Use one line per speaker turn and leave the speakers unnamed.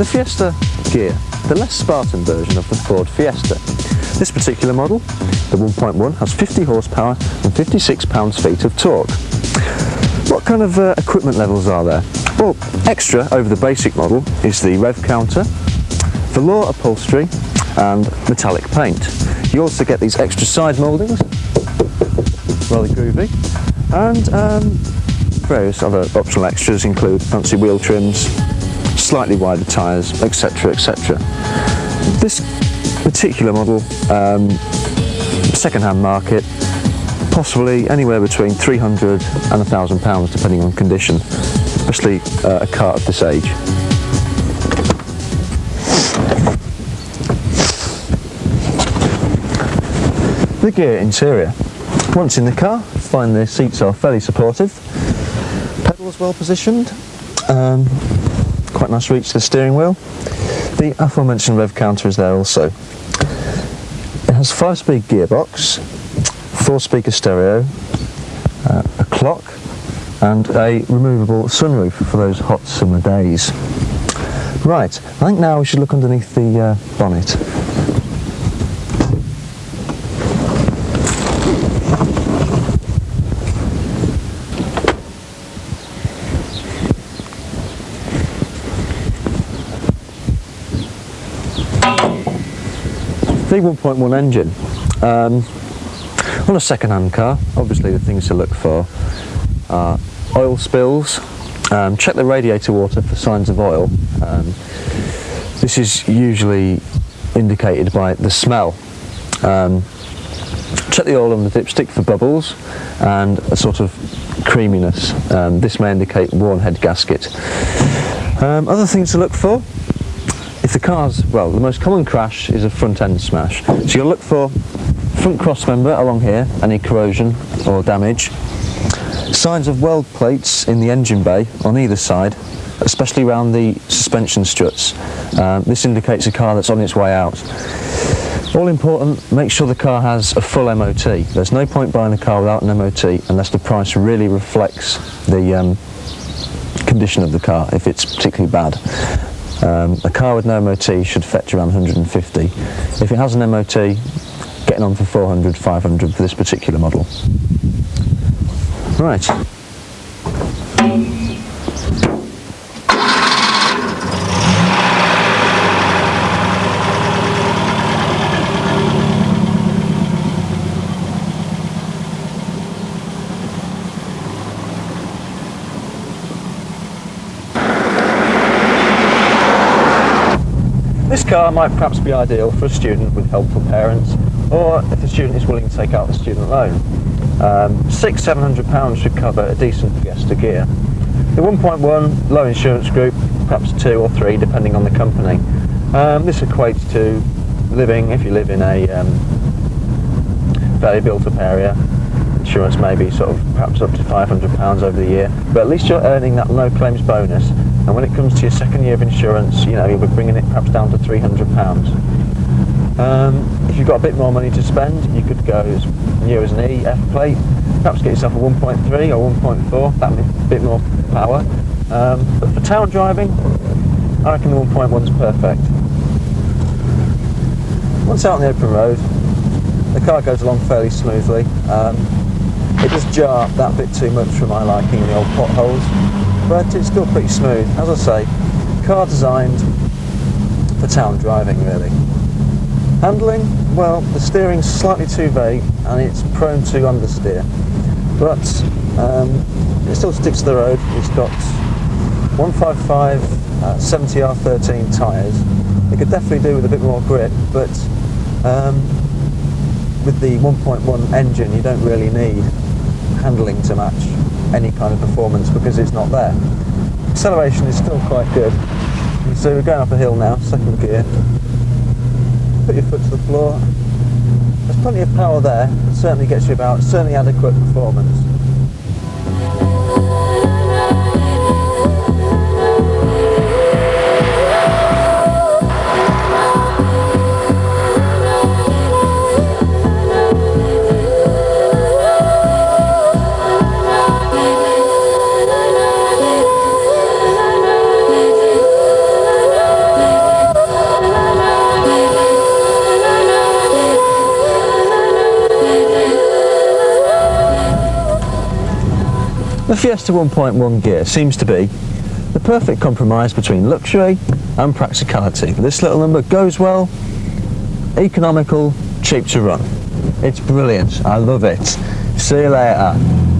the Fiesta Ghia, the less Spartan version of the Ford Fiesta. This particular model, the 1.1, has 50 horsepower and 56 pounds-feet of torque. What kind of equipment levels are there? Well, extra over the basic model is the rev counter, velour upholstery and metallic paint. You also get these extra side mouldings, rather groovy, and various other optional extras include fancy wheel trims, slightly wider tyres, etc, etc. This particular model, second-hand market, possibly anywhere between £300 and £1,000 depending on condition, especially a car of this age. The Ghia interior. Once in the car, find the seats are fairly supportive, pedals well positioned, quite nice reach to the steering wheel. The aforementioned rev counter is there also. It has 5-speed gearbox, 4-speaker stereo, a clock and a removable sunroof for those hot summer days. Right, I think now we should look underneath the bonnet. The 1.1 engine. On a second-hand car, obviously the things to look for are oil spills. Check the radiator water for signs of oil. This is usually indicated by the smell. Check the oil on the dipstick for bubbles and a sort of creaminess. This may indicate worn head gasket. Other things to look for. If the car's, well, the most common crash is a front end smash. So you'll look for front cross member along here, any corrosion or damage. Signs of weld plates in the engine bay on either side, especially around the suspension struts. This indicates a car that's on its way out. All important, make sure the car has a full MOT. There's no point buying a car without an MOT unless the price really reflects the condition of the car, if it's particularly bad. A car with no MOT should fetch around 150. If it has an MOT, getting on for 400, 500 for this particular model. Right. This car might perhaps be ideal for a student with helpful parents, or if the student is willing to take out a student loan. £600–700 should cover a decent Fiesta Ghia. The 1.1 low insurance group, perhaps 2 or 3 depending on the company. This equates to living, if you live in a fairly built up area, insurance may be sort of perhaps up to £500 over the year, but at least you're earning that no claims bonus, and when it comes to your second year of insurance, you know, you'll be bringing it perhaps down to £300. If you've got a bit more money to spend, you could go as new as an E, F plate, perhaps get yourself a 1.3 or 1.4, that'd be a bit more power. But for town driving, I reckon the 1.1's perfect. Once out on the open road, the car goes along fairly smoothly. It does jar that bit too much for my liking in the old potholes, but it's still pretty smooth. As I say, car designed for town driving really. Handling, well, the steering's slightly too vague and it's prone to understeer, but it still sticks to the road. It's got 155 70R13 tyres. It could definitely do with a bit more grip, but with the 1.1 engine you don't really need handling to match any kind of performance because it's not there. Acceleration is still quite good. So we're going up a hill now, second gear. Put your foot to the floor. There's plenty of power there, it certainly gets you about, certainly adequate performance. The Fiesta 1.1 Ghia seems to be the perfect compromise between luxury and practicality. This little number goes well, economical, cheap to run. It's brilliant, I love it. See you later.